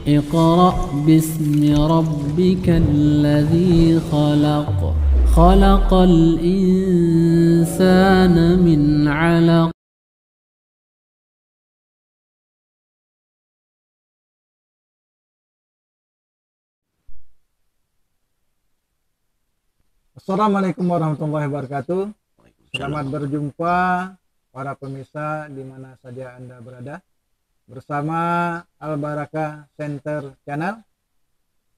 اقرأ باسم ربك الذي خلق خلق الإنسان من علق. Assalamualaikum warahmatullahi wabarakatuh. Selamat berjumpa para pemirsa di mana saja Anda berada bersama Al Barakah Center Channel.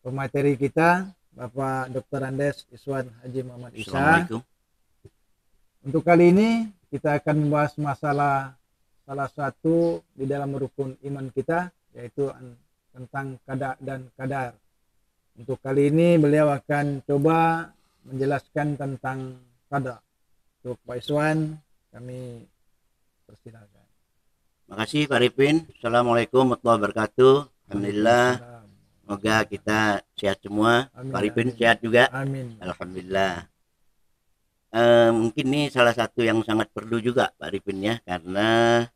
Pemateri kita Bapak Dr. Andes Iswan Haji Muhammad Isa. Untuk kali ini kita akan membahas masalah salah satu di dalam rukun iman kita, yaitu tentang qada dan qadar. Untuk kali ini beliau akan coba menjelaskan tentang qada. Untuk Pak Iswan, kami persilakan. Makasih Pak Ripin. Assalamualaikum warahmatullahi wabarakatuh. Alhamdulillah. Semoga kita sehat semua. Amin, Pak Ripin sehat juga. Amin. Alhamdulillah. Mungkin ini salah satu yang sangat perlu juga Pak Ripin ya, karena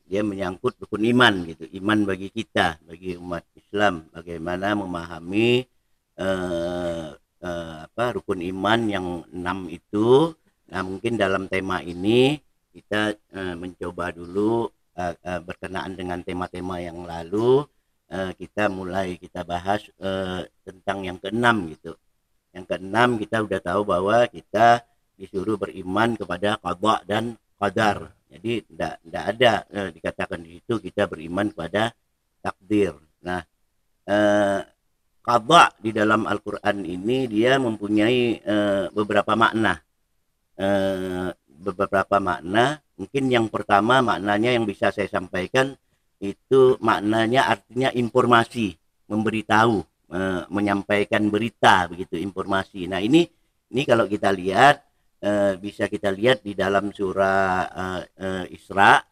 dia menyangkut rukun iman gitu. Iman bagi kita, bagi umat Islam, bagaimana memahami rukun iman yang 6 itu. Nah, mungkin dalam tema ini kita mencoba dulu berkenaan dengan tema-tema yang lalu, kita bahas tentang yang keenam gitu. Yang keenam kita udah tahu bahwa kita disuruh beriman kepada qada dan qadar. Jadi tidak ada dikatakan di situ kita beriman kepada takdir. Nah, qada di dalam Al-Quran ini dia mempunyai beberapa makna. Mungkin yang pertama maknanya yang bisa saya sampaikan itu maknanya artinya informasi, memberitahu, menyampaikan berita begitu, informasi. Nah ini kalau kita lihat bisa kita lihat di dalam surah Isra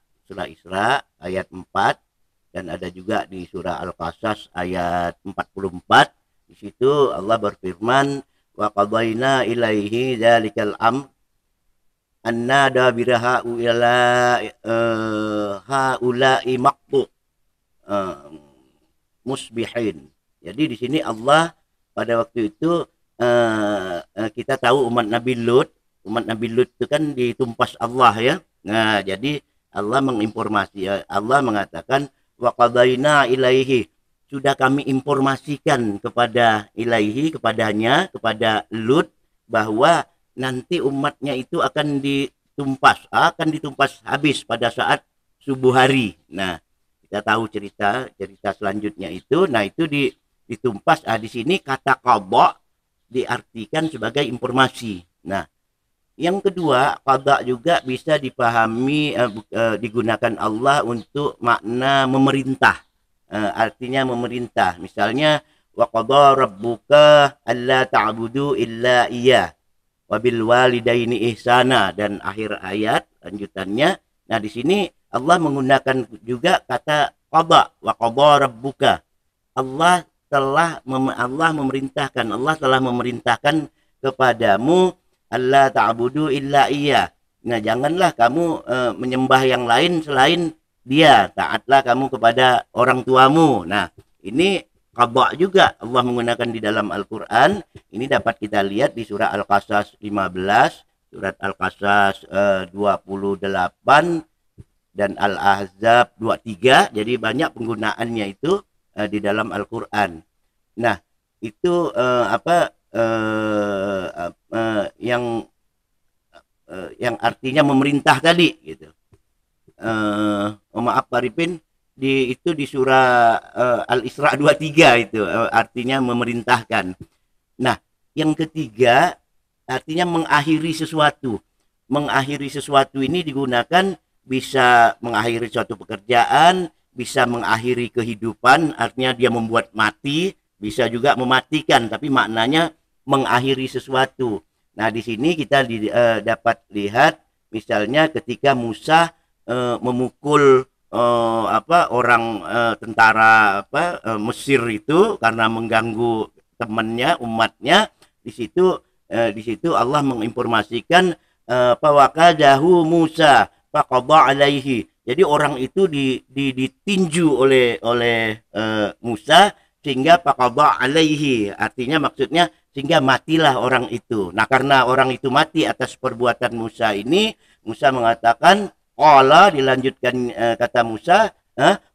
ayat 4, dan ada juga di surah Al-Qasas ayat 44. Di situ Allah berfirman, wa qadayna ilaihi dzalikal amr anna dabira haula'i maqtu musbihin. Jadi di sini Allah pada waktu itu kita tahu umat Nabi Lut itu kan ditumpas Allah ya. Nah, jadi Allah menginformasi, Allah mengatakan wa qadaina ilaihi, sudah kami informasikan kepada ilaihi, kepada Lut, bahwa nanti umatnya itu akan ditumpas habis pada saat subuh hari. Nah, kita tahu cerita selanjutnya itu. Nah, itu ditumpas. Di sini kata qada diartikan sebagai informasi. Nah, yang kedua, qada juga bisa dipahami digunakan Allah untuk makna memerintah. Artinya memerintah. Misalnya wa qada rabbuka alla ta'budu illa iyyah wabil walidaini ihsana, dan akhir ayat lanjutannya. Nah, di sini Allah menggunakan juga kata qada, wa qada rabbuka. Allah telah memerintahkan kepadamu alla ta'budu illa iya. Nah, janganlah kamu menyembah yang lain selain Dia. Taatlah kamu kepada orang tuamu. Nah, ini qada juga Allah menggunakan di dalam Al-Quran. Ini dapat kita lihat di surah Al-Qasas 15, surat Al-Qasas 28, dan Al-Ahzab 23. Jadi banyak penggunaannya itu di dalam Al-Quran. Nah, itu yang artinya memerintah tadi gitu. Maaf Pak Ripin, itu di surah Al-Isra 23 itu artinya memerintahkan. Nah, yang ketiga artinya mengakhiri sesuatu. Mengakhiri sesuatu ini digunakan bisa mengakhiri suatu pekerjaan, bisa mengakhiri kehidupan, artinya dia membuat mati, bisa juga mematikan, tapi maknanya mengakhiri sesuatu. Nah, di sini kita dapat lihat misalnya ketika Musa memukul orang tentara Mesir itu karena mengganggu temannya, umatnya. Di situ Allah menginformasikan fawaqadahu Musa faqada alaihi. Jadi orang itu ditinju oleh Musa sehingga faqada alaihi, artinya maksudnya sehingga matilah orang itu. Nah, karena orang itu mati atas perbuatan Musa ini, Musa mengatakan qala, dilanjutkan kata Musa,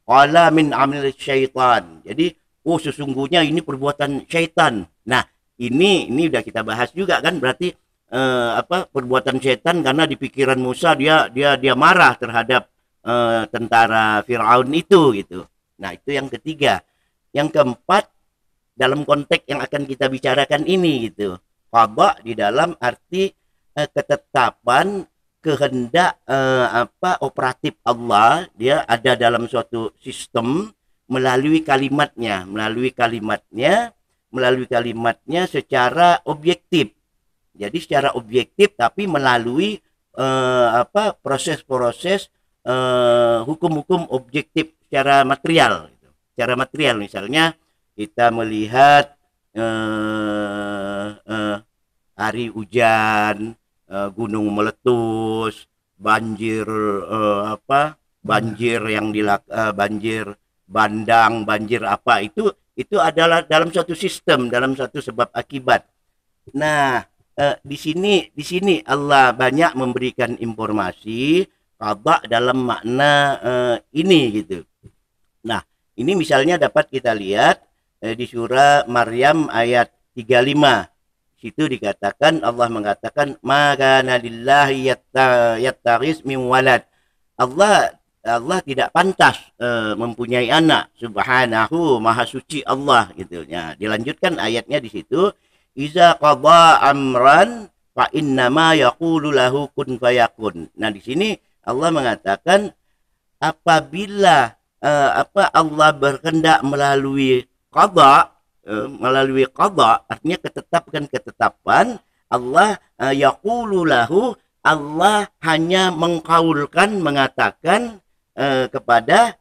qala min amil syaitan. Jadi sesungguhnya ini perbuatan syaitan. Nah, ini udah kita bahas juga kan, berarti perbuatan syaitan karena di pikiran Musa dia marah terhadap tentara Firaun itu gitu. Nah, itu yang ketiga. Yang keempat, dalam konteks yang akan kita bicarakan ini gitu, qada di dalam arti ketetapan kehendak operatif Allah, dia ada dalam suatu sistem melalui kalimatnya secara objektif. Jadi secara objektif tapi melalui proses-proses hukum-hukum objektif secara material gitu. Secara material, misalnya kita melihat hari hujan, gunung meletus, banjir banjir bandang, banjir apa, itu adalah dalam suatu sistem, dalam suatu sebab akibat. Nah, di sini Allah banyak memberikan informasi qada dalam makna ini gitu. Nah, ini misalnya dapat kita lihat di surah Maryam ayat 35. Situ dikatakan, Allah mengatakan maka nalillahi yattaghis min walad. Allah tidak pantas mempunyai anak, subhanahu, maha suci Allah gitu ya. Dilanjutkan ayatnya di situ, iza qada amran fa innama yaqulu lahu kun fayakun. Nah, di sini Allah mengatakan apabila Allah berkehendak melalui qada, artinya ketetapan Allah, yaqulu lahu, Allah hanya mengkaulkan, mengatakan kepada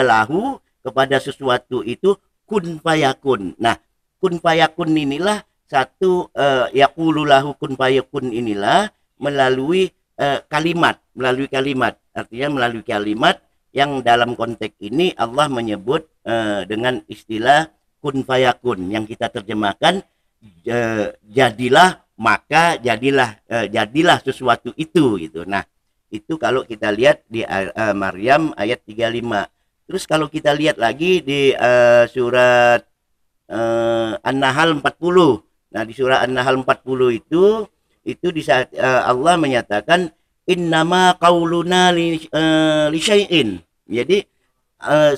lahu, kepada sesuatu itu kun fayakun. Nah, kun fayakun inilah satu, yaqulu lahu kun fayakun inilah melalui kalimat, artinya melalui kalimat yang dalam konteks ini Allah menyebut dengan istilah kun fayakun, yang kita terjemahkan jadilah, maka jadilah sesuatu itu gitu. Nah, itu kalau kita lihat di Maryam ayat 35. Terus kalau kita lihat lagi di surat An-Nahl 40. Nah, di surah An-Nahl 40 itu di saat Allah menyatakan innama qauluna li syai'in. Jadi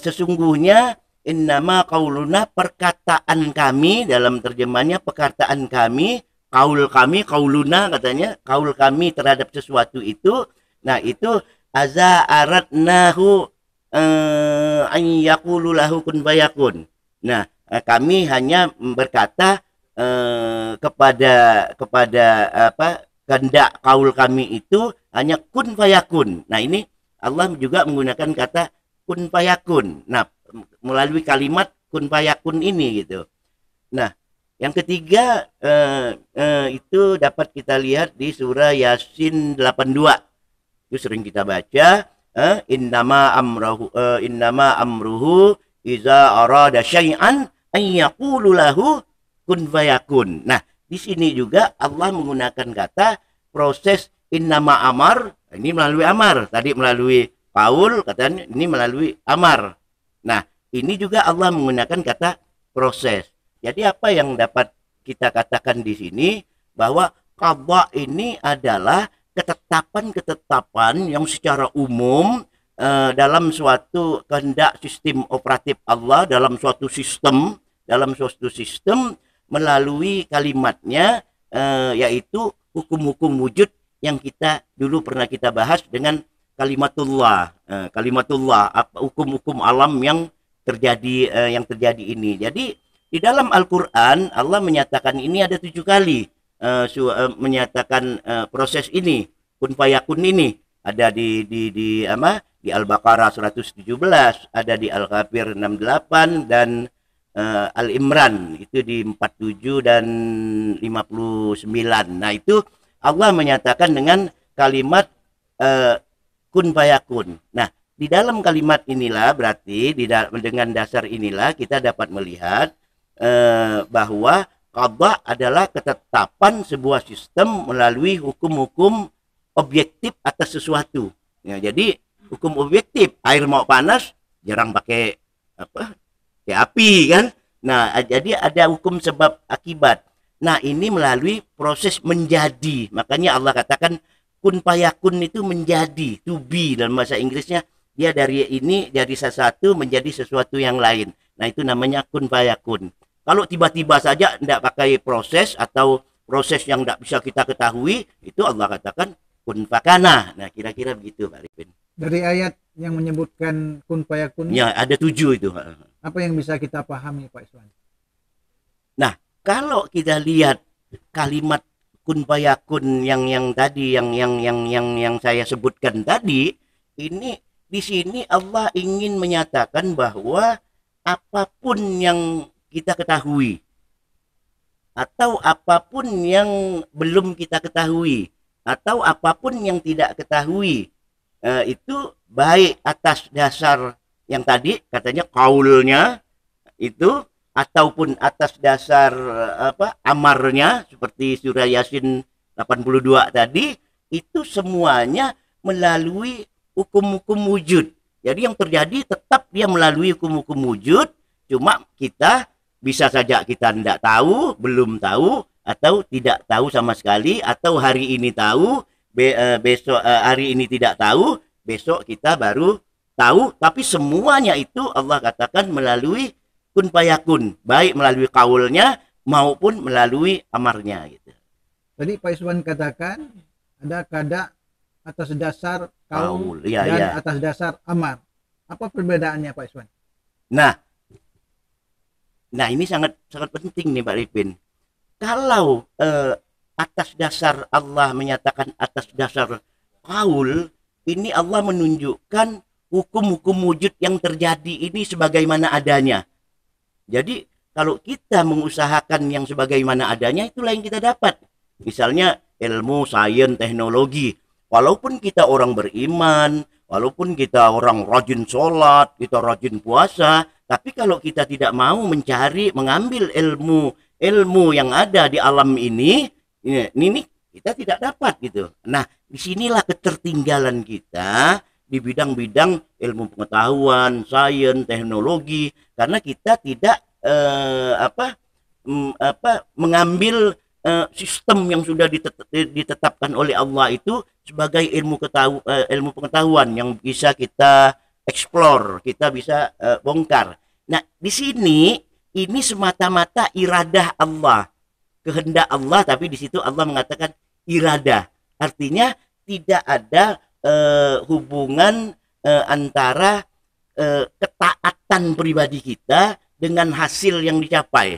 sesungguhnya innama qauluna, perkataan kami, dalam terjemahnya perkataan kami, qauluna katanya, qaul kami terhadap sesuatu itu. Nah, itu aza aradnahu an yaqulu lahu kun fayakun. Nah, kami hanya berkata kepada kehendak kaul kami itu hanya kun fayakun. Nah, ini Allah juga menggunakan kata kun fayakun. Nah, melalui kalimat kun fayakun ini gitu. Nah, yang ketiga itu dapat kita lihat di surah Yasin 82. Itu sering kita baca, innama amruhu iza arada syai'an an yaqulu lahu kun fayakun. Nah, di sini juga Allah menggunakan kata proses innama amar, ini melalui amar, tadi melalui qaul, katanya ini melalui amar. Nah, ini juga Allah menggunakan kata proses. Jadi apa yang dapat kita katakan di sini, bahwa qada ini adalah ketetapan-ketetapan yang secara umum dalam suatu kehendak sistem operatif Allah, dalam suatu sistem melalui kalimatnya, yaitu hukum-hukum wujud yang kita dulu pernah kita bahas dengan kalimatullah, hukum-hukum alam yang terjadi ini. Jadi di dalam Al-Quran Allah menyatakan ini ada 7 kali, menyatakan proses ini, kun fayakun ini. Ada di Al-Baqarah 117, ada di Al-Ghafir 68, dan Al-Imran itu di 47 dan 59. Nah, itu Allah menyatakan dengan kalimat kun kun fayakun. Nah, di dalam kalimat inilah berarti dengan dasar inilah kita dapat melihat bahwa qada adalah ketetapan sebuah sistem melalui hukum-hukum objektif atas sesuatu. Ya, jadi hukum objektif, air mau panas jarang pakai kayak api kan. Nah, jadi ada hukum sebab akibat. Nah, ini melalui proses menjadi. Makanya Allah katakan kun fayakun itu menjadi, to be dalam bahasa Inggrisnya. Dia dari sesuatu menjadi sesuatu yang lain. Nah, itu namanya kun fayakun. Kalau tiba-tiba saja tidak pakai proses atau proses yang tidak bisa kita ketahui, itu Allah katakan kun fakana. Nah, kira-kira begitu Pak Arifin. Dari ayat yang menyebutkan kun fayakun, Ya, ada 7 itu. apa yang bisa kita pahami Pak Iswan? Nah, kalau kita lihat kalimat kun fayakun yang tadi yang saya sebutkan tadi, ini di sini Allah ingin menyatakan bahwa apapun yang kita ketahui atau apapun yang belum kita ketahui atau apapun yang tidak ketahui, itu baik atas dasar yang tadi katanya kaulnya itu ataupun atas dasar amarnya seperti surah Yasin 82 tadi, itu semuanya melalui hukum-hukum wujud. Jadi yang terjadi tetap dia melalui hukum-hukum wujud, cuma kita bisa saja kita tidak tahu, belum tahu, atau tidak tahu sama sekali, atau hari ini tahu, besok hari ini tidak tahu, besok kita baru tahu. Tapi semuanya itu Allah katakan melalui kun fayakun, baik melalui kaulnya maupun melalui amarnya gitu. Tadi Pak Iswan katakan ada kada atas dasar kaul Ya, dan ya. atas dasar amar. Apa perbedaannya Pak Iswan? Nah ini sangat penting nih Pak Ripin. Kalau atas dasar Allah menyatakan atas dasar kaul, ini Allah menunjukkan hukum-hukum wujud yang terjadi ini sebagaimana adanya. Jadi kalau kita mengusahakan yang sebagaimana adanya, itulah yang kita dapat. Misalnya ilmu, sains, teknologi. Walaupun kita orang beriman, walaupun kita orang rajin sholat, kita rajin puasa, tapi kalau kita tidak mau mencari, mengambil ilmu yang ada di alam ini kita tidak dapat gitu. Nah, disinilah ketertinggalan kita di bidang-bidang ilmu pengetahuan, sains, teknologi, karena kita tidak mengambil sistem yang sudah ditetapkan oleh Allah itu sebagai ilmu pengetahuan yang bisa kita explore, kita bisa bongkar. Nah, di sini ini semata-mata iradah Allah, kehendak Allah, tapi di situ Allah mengatakan iradah. Artinya tidak ada hubungan antara ketaatan pribadi kita dengan hasil yang dicapai.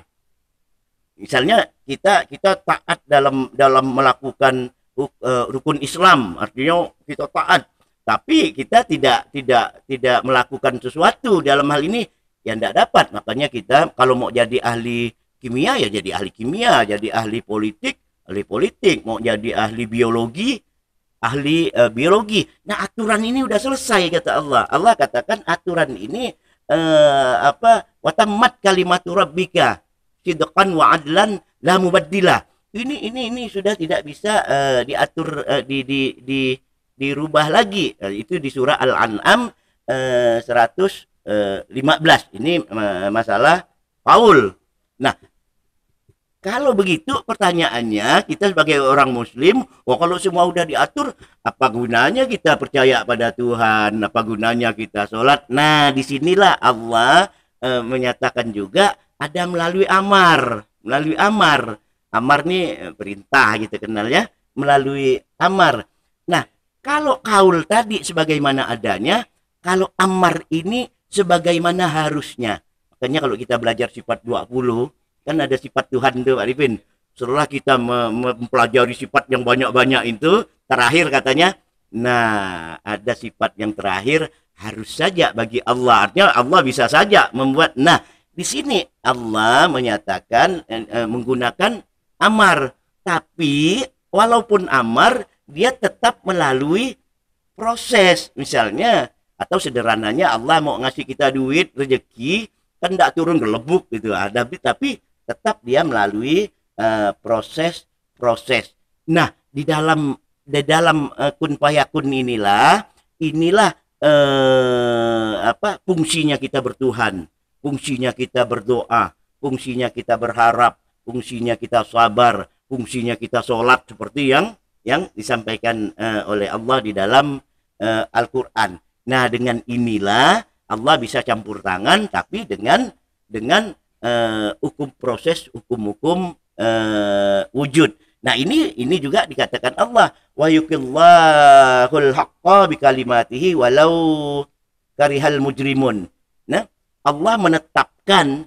Misalnya kita taat dalam melakukan rukun Islam, artinya kita taat, tapi kita tidak melakukan sesuatu dalam hal ini yang tidak dapat. Makanya kita kalau mau jadi ahli kimia ya jadi ahli kimia, jadi ahli politik, mau jadi ahli biologi, ahli biologi. Nah, aturan ini udah selesai kata Allah. Allah katakan aturan ini watammat kalimatu rabbika sidqan wa adlan la mubaddilah. Ini sudah tidak bisa diatur, dirubah lagi. Itu di surah Al-An'am 115. Ini masalah Paul. Nah, kalau begitu pertanyaannya, kita sebagai orang muslim, kalau semua udah diatur, apa gunanya kita percaya pada Tuhan? Apa gunanya kita sholat? Nah, disinilah Allah menyatakan juga ada melalui amar. Amar nih perintah gitu kenalnya, melalui amar. Nah, kalau kaul tadi sebagaimana adanya, kalau amar ini sebagaimana harusnya. Makanya kalau kita belajar sifat 20, kan ada sifat Tuhan itu Pak Arifin. Setelah kita mempelajari sifat yang banyak-banyak itu, terakhir katanya, nah ada sifat yang terakhir harus saja bagi Allah. Artinya Allah bisa saja membuat. Nah, di sini Allah menyatakan menggunakan amar, tapi walaupun amar dia tetap melalui proses. Misalnya, atau sederhananya Allah mau ngasih kita duit, rezeki, kan tidak turun gelebuk gitu. Tapi tetap dia melalui proses. Nah, di dalam kun fayakun inilah fungsinya kita bertuhan, fungsinya kita berdoa, fungsinya kita berharap, fungsinya kita sabar, fungsinya kita sholat seperti yang disampaikan oleh Allah di dalam Al-Quran. Nah, dengan inilah Allah bisa campur tangan, tapi dengan hukum proses, hukum wujud. Nah, ini juga dikatakan Allah, wa yuqillahul haqqa bikalimatihi walau karihal mujrimun. Nah, Allah menetapkan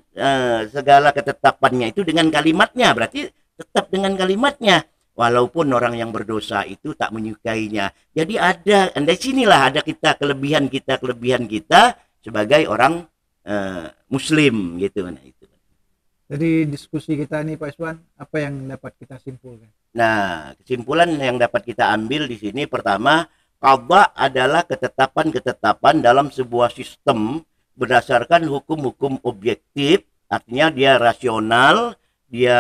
segala ketetapannya itu dengan kalimatnya, berarti tetap dengan kalimatnya. Walaupun orang yang berdosa itu tak menyukainya. Jadi di sinilah ada kelebihan kita sebagai orang Muslim gitu. Nah, itu. Jadi diskusi kita ini Pak Iswan, apa yang dapat kita simpulkan? Nah, kesimpulan yang dapat kita ambil di sini pertama, qada adalah ketetapan-ketetapan dalam sebuah sistem berdasarkan hukum-hukum objektif, artinya dia rasional, dia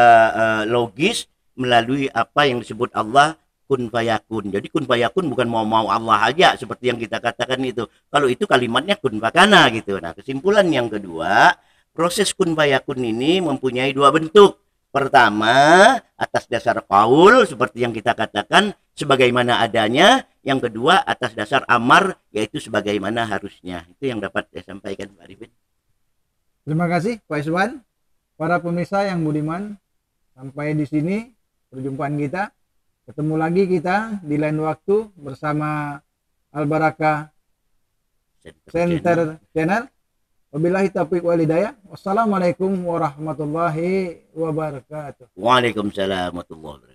logis melalui apa yang disebut Allah kun fayakun. Jadi kun fayakun bukan mau Allah aja seperti yang kita katakan itu. Kalau itu kalimatnya kun fakana gitu. Nah, kesimpulan yang kedua, proses kun fayakun ini mempunyai dua bentuk. Pertama, atas dasar qaul seperti yang kita katakan sebagaimana adanya. Yang kedua, atas dasar amar yaitu sebagaimana harusnya. Itu yang dapat saya sampaikan Pak Arifin. Terima kasih Pak Iswan. Para pemirsa yang budiman, sampai di sini perjumpaan kita. Ketemu lagi kita di lain waktu bersama Al-Barakah Center Channel. Wabillahi taufiq wal hidayah. Wassalamualaikum warahmatullahi wabarakatuh. Waalaikumsalam warahmatullahi wabarakatuh.